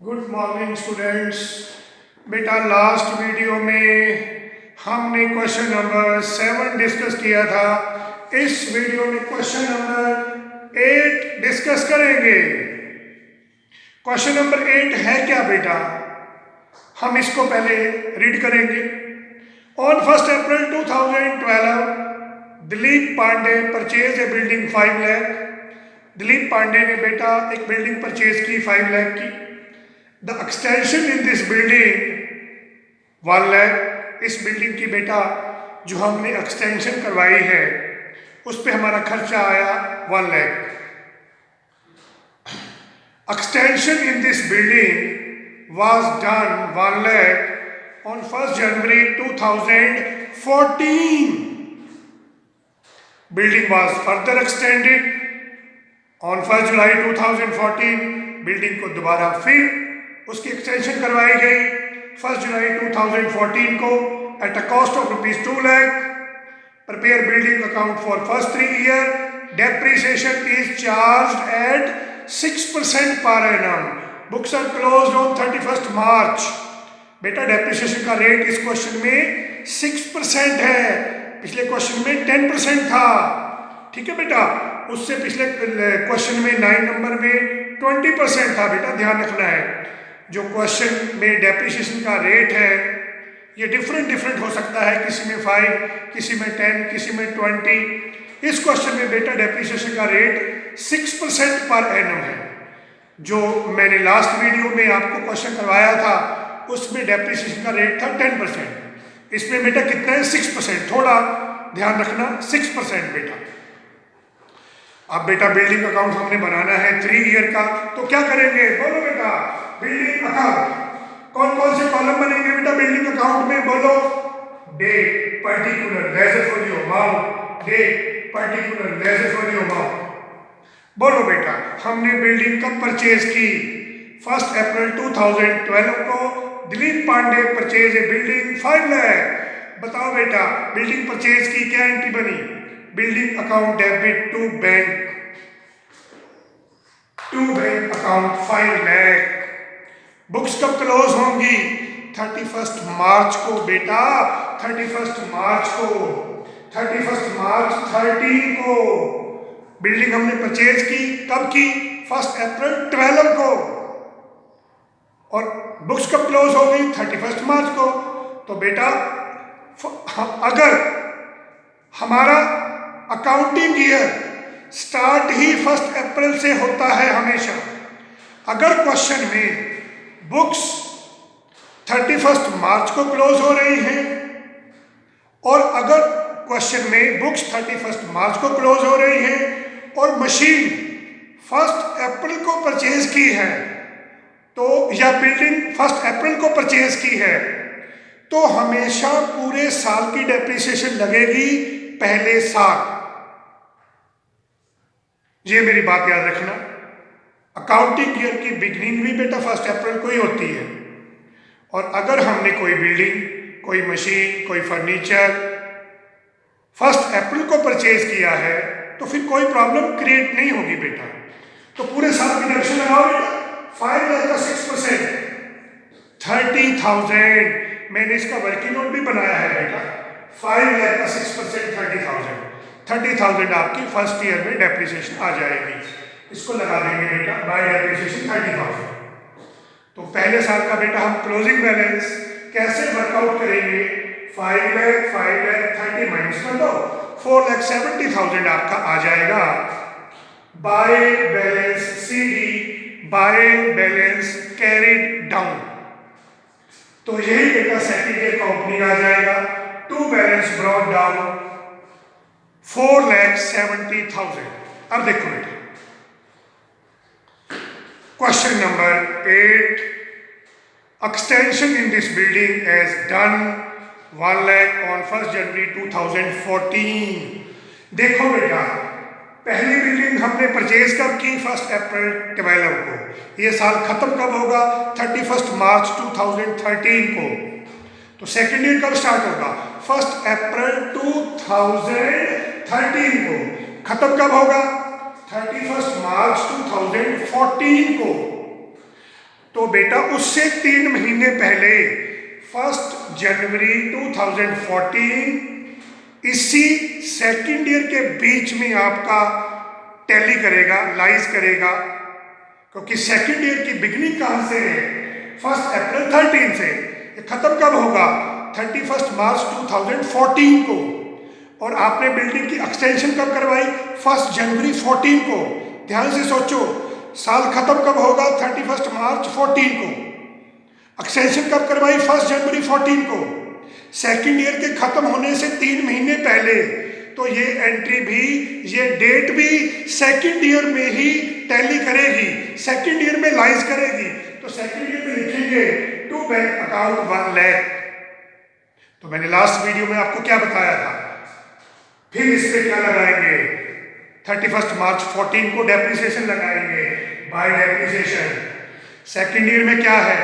Good morning students. बेटा last video में हमने क्वेश्चन नंबर 7 डिस्कस किया था। इस वीडियो में क्वेश्चन नंबर 8 डिस्कस करेंगे। क्वेश्चन नंबर 8 है क्या बेटा, हम इसको पहले रीड करेंगे। On 1 April 2012 Dilip Pandey purchase a building 5 lakh. Dilip Pandey ने बेटा एक बिल्डिंग परचेज की 5 लाख की। The extension in this building 1 lakh. इस बिल्डिंग की बेटा जो हमने एक्सटेंशन करवाई है उस पे हमारा खर्चा आया 1 lakh. Extension in this building was done 1 lakh on 1 January 2014। Building was further extended on 1 जुलाई 2014। बिल्डिंग को दोबारा फिर उसकी एक्सटेंशन करवाई गई 1 जुलाई 2014 को at a cost of ₹2 lakh. Prepare building account for first 3 year. Depreciation is charged at 6% per annum. Books are closed on 31 March. बेटा डेप्रिसिएशन का रेट इस क्वेश्चन में 6% है, पिछले क्वेश्चन में 10% था। ठीक है बेटा, उससे पिछले क्वेश्चन में 9 नंबर में 20% था। बेटा ध्यान रखना है, जो क्वेश्चन में डेप्रिसिएशन का रेट है ये डिफरेंट हो सकता है, किसी में 5, किसी में 10, किसी में 20। इस क्वेश्चन में बेटा डेप्रिसिएशन का रेट 6% पर एनम है। जो मैंने लास्ट वीडियो में आपको क्वेश्चन करवाया था उसमें डेप्रिसिएशन का रेट था 10%। इसमें बेटा कितना है 6%। थोड़ा ध्यान रखना 6% बेटा। अब बेटा बिल्डिंग अकाउंट हमने बनाना है 3 ईयर का, तो क्या करेंगे बोलो बेटा। बिल्डिंग अकाउंट कौन कौन से कॉलम बनेंगे बेटा बिल्डिंग अकाउंट में, बोलो। Date particular ledger for your amount. Date particular ledger for your amount. बोलो बेटा हमने बिल्डिंग कब परचेज की, 1 अप्रैल 2012 को Dilip Pandey purchase a building 5 lakh. बताओ बेटा बिल्डिंग परचेज की क्या एंट्री बनी, building account debit to bank account 5 lakh. Books कब क्लोज होंगी, 31 मार्च को बेटा। 31 मार्च को 31 मार्च 13 को बिल्डिंग हमने परचेज की। कब की, 1 अप्रैल 12 को। और बुक्स कब क्लोज हो गई, 31 मार्च को। तो बेटा अगर हमारा अकाउंटिंग ईयर स्टार्ट ही 1 अप्रैल से होता है हमेशा, अगर क्वेश्चन में बुक्स 31 मार्च को क्लोज हो रही हैं और अगर क्वेश्चन में बुक्स 31 मार्च को क्लोज हो रही हैं और मशीन 1 अप्रैल को परचेज की है, तो या बिल्डिंग 1 अप्रैल को परचेज की है, तो हमेशा पूरे साल की डेप्रिसिएशन लगेगी पहले साल। ये मेरी बात याद रखना। अकाउंटिंग ईयर की बिगनिंग भी बेटा 1 अप्रैल को ही होती है। और अगर हमने कोई बिल्डिंग, कोई मशीन, कोई फर्नीचर 1 अप्रैल को परचेज किया है तो फिर कोई प्रॉब्लम क्रिएट नहीं होगी बेटा। तो पूरे साल की डेप्रिसिएशन लगाओ बेटा। 5 लाख का 6% 30,000। मैंने इसका वर्किंग नोट भी बनाया है बेटा। 5 लाख का 6% 30,000 आपकी फर्स्ट ईयर में डेप्रिसिएशन आ जाएगी। इसको लगा देंगे बेटा बाय डेप्रिसिएशन 30,000। तो पहले साल का बेटा हम क्लोजिंग बैलेंस कैसे वर्कआउट करेंगे, 5 लाख 30 माइनस कर दो, 4,70,000 आपका आ जाएगा। By balance CD, by balance carried down. तो यही बेटा सेकंड ईयर का ओपनिंग आ जाएगा। To balance brought down 4,70,000। अब देखो बेटा question number 8, extension in this building as done 1 lakh on 1 January 2014। देखो बेटा पहली बिल्डिंग हमने परचेज कब की, 1 अप्रैल 12 को। ये साल खत्म कब होगा, 31 मार्च 2013 को। तो सेकेंड ईयर कब स्टार्ट होगा, 1 अप्रैल 2013 को। खत्म कब होगा, 31 मार्च 2014 को। तो बेटा उससे 3 महीने पहले 1 जनवरी 2014 इसी सेकेंड ईयर के बीच में आपका टैली करेगा, लाइज करेगा, क्योंकि सेकेंड ईयर की बिगनिंग कहाँ से है? 1 अप्रैल 13 से। ये खत्म कब होगा? 31 मार्च 2014 को। और आपने बिल्डिंग की एक्सटेंशन कब करवाई? 1 जनवरी 14 को। ध्यान से सोचो, साल खत्म कब होगा? 31 मार्च 14 को। एक्सटेंशन कब करवाई? 1 जनवरी 14 को। सेकेंड ईयर के खत्म होने से 3 महीने पहले। तो ये एंट्री भी, ये डेट भी सेकेंड ईयर में ही टैली करेगी, सेकेंड ईयर में लाइज करेगी। तो सेकेंड ईयर में लिखेंगे टू बैंक अकाउंट 1 लाख। तो मैंने लास्ट वीडियो में आपको क्या बताया था? फिर इस पे क्या लगाएंगे? 31 मार्च 14 को डेप्रिसिएशन लगाएंगे, बाय डेप्रिसिएशन। सेकेंड ईयर में क्या है?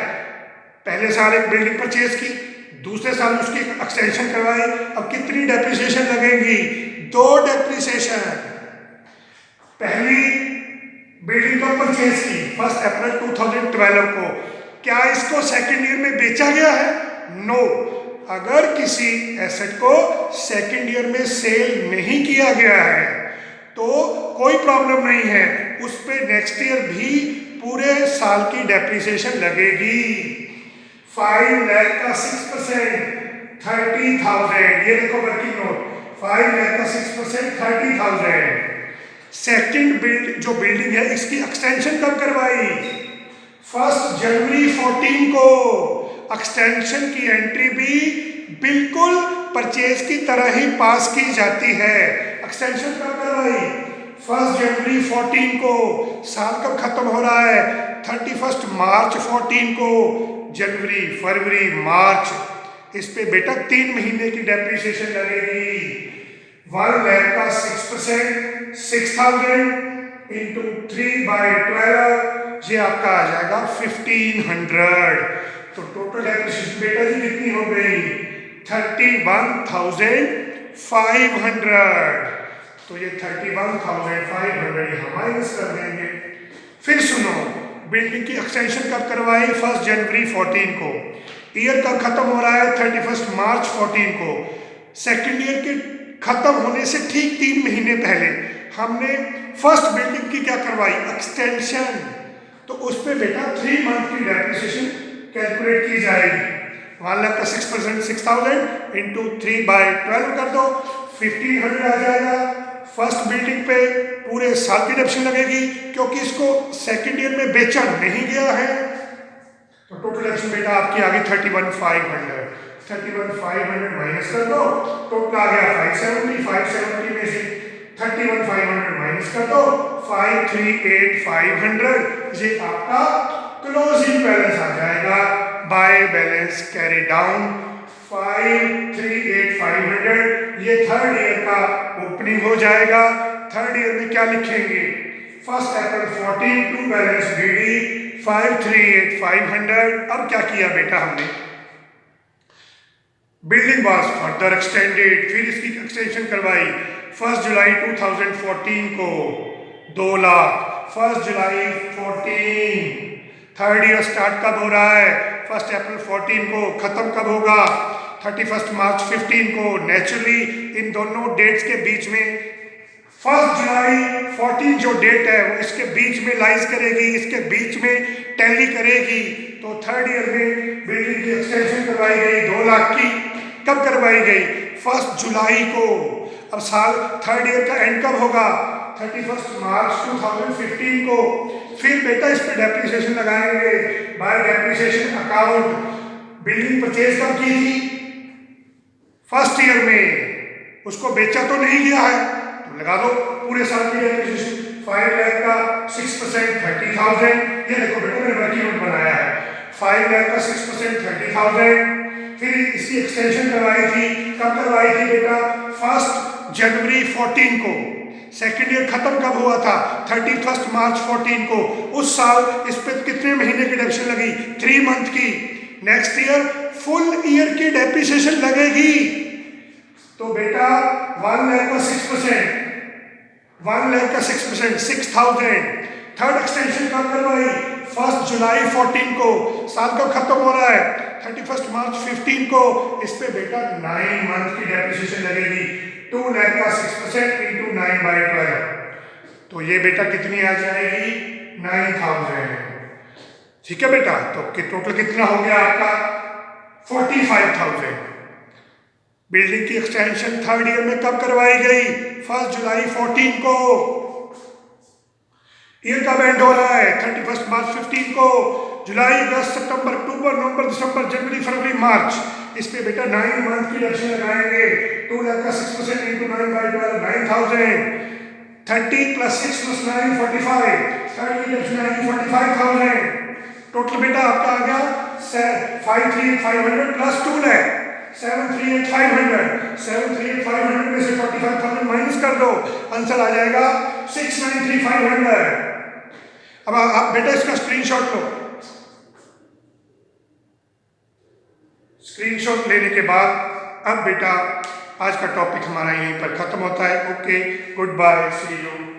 पहले साल एक बिल्डिंग परचेज की, दूसरे साल उसकी एक्सटेंशन करवाई। अब कितनी डेप्रिसिएशन लगेंगी? 2 डेप्रिसिएशन। पहली बिल्डिंग को परचेज की 1 अप्रैल 2012 को। क्या इसको सेकेंड ईयर में बेचा गया है? नो। अगर किसी एसेट को सेकेंड ईयर में सेल नहीं किया गया है तो कोई प्रॉब्लम नहीं है, उस पे नेक्स्ट ईयर भी पूरे साल की डेप्रिसिएशन लगेगी। 5 लाख का 6% 30,000। ये देखो वर्किंग नोट, 5 लाख का 6% 30,000। सेकेंड जो बिल्डिंग है इसकी एक्सटेंशन कब करवाई? 1 जनवरी 14 को। एक्सटेंशन की एंट्री भी बिल्कुल परचेज की तरह ही पास की जाती है। एक्सटेंशन कब करवाई? 1 जनवरी 14 को। साल कब खत्म हो रहा है? 31 मार्च 14 को। जनवरी, फरवरी, मार्च, इस पे बेटा 3 महीने की डेप्रिसिएशन लगेगी। 1 लाख का 6% 6,000 इंटू 3/12, ये आपका आ जाएगा 1500। तो टोटल डेप्रिसिएशन बेटा जी कितनी हो गई? 31,500। तो ये 31,500 यहाँ माइनस कर देंगे। फिर सुनो, बिल्डिंग की एक्सटेंशन कब करवाई? 1 जनवरी 14 को। ईयर कब खत्म हो रहा है? 31 मार्च 14 को। सेकेंड ईयर के खत्म होने से ठीक 3 महीने पहले हमने फर्स्ट बिल्डिंग की क्या करवाई? एक्सटेंशन। तो उस पे बेटा 3 मंथ की डेप्रिसिएशन कैलकुलेट की जाएगी। 1 लाख का 6% 6,000 इंटू 3/12 कर दो, 1500 आ जाएगा। फर्स्ट बिल्डिंग पे पूरे साल की डेप्रिसिएशन लगेगी क्योंकि इसको सेकेंड ईयर में बेचा नहीं गया है। तो टोटल डेप्रिसिएशन बेटा आपकी आ गई 31,500। 31,500 माइनस कर दो, टोटल आ गया 570। 570 में से 31,500 माइनस कर दो, 538,500। ये आपका क्लोजिंग बैलेंस आ जाएगा। By balance carry down 538,500। ये थर्ड ईयर का ओपनिंग हो जाएगा। थर्ड ईयर में क्या लिखेंगे? 1 अप्रैल 14 टू बैलेंस BD 538,500। अब क्या किया बेटा हमने? बिल्डिंग वाज फर्दर एक्सटेंडेड, फिर इसकी एक्सटेंशन करवाई 1 जुलाई 2014 को 2 लाख। 1 जुलाई 14। थर्ड ईयर स्टार्ट कब हो रहा है? 1 अप्रैल 14 को। खत्म कब होगा? 31 मार्च 15 को। नेचुरली इन दोनों डेट्स के बीच में 1 जुलाई 14 जो डेट है वो इसके बीच में लाइज करेगी, इसके बीच में टैली करेगी। तो थर्ड ईयर में बिल्डिंग की एक्सटेंशन करवाई गई 2 लाख की। कब करवाई गई? 1 जुलाई को। अब साल थर्ड ईयर का एंड कब होगा? 31 मार्च 2015 को। फिर बेटा इस पे डेप्रिसिएशन लगाएंगे bye depreciation account. Building purchase कब की थी? फर्स्ट ईयर में। उसको बेचा तो नहीं गया है, तो लगा दो पूरे साल की डेप्रिसिएशन। 5 लाख का 6% 30,000। ये देखो बेटा मैंने वर्किंग नोट बनाया है। 5 लाख का 6% 30,000। फिर इसकी एक्सटेंशन करवाई थी। कब करवाई थी बेटा? 1 जनवरी 14 को। सेकेंड ईयर खत्म कब हुआ था? 31 मार्च 14 को। उस साल इस पे कितने महीने की डेप्रिसिएशन लगी? 3 मंथ की। नेक्स्ट ईयर फुल ईयर की डेप्रिसिएशन लगेगी। तो बेटा 1 लाख का 6%, 1 लाख का 6% 6,000। थर्ड एक्सटेंशन कब करवाई? 1 जुलाई 14 को, साल कब खत्म हो रहा है, 31 मार्च 15 को, इस पे बेटा 9 मंथ की डेप्रिसिएशन लगेगी। 2 लाख का 6% इंटू 9/12, तो ये बेटा कितनी आ जाएगी, 9,000। ठीक है बेटा, तो टोटल कितना हो गया आपका, 45,000। बिल्डिंग की एक्सटेंशन थर्ड ईयर में कब करवाई गई, 1 जुलाई 14 को। ईयर कब एंड हो रहा है, 31 मार्च 15 को। जुलाई, अगस्त, सितंबर, अक्टूबर, नवंबर, दिसंबर, जनवरी, फरवरी, मार्च, इस पे बेटा 9 मंथ की डेप्रिसिएशन लगाएंगे। 2 लाख का 6% इंटू 9/12, 9,000। 30 + 6 + 9 45, थर्ड ईयर डेप्रिसिएशन आएगी 45,000। टोटल बेटा आपका आ गया 538,500 प्लस 2 लाख, 738,500। 738,500 में से 45,000 माइनस कर दो, आंसर आ जाएगा 693,500। अब आप बेटा इसका स्क्रीनशॉट लो। स्क्रीनशॉट लेने के बाद अब बेटा आज का टॉपिक हमारा यहीं पर खत्म होता है। Okay, goodbye, see you.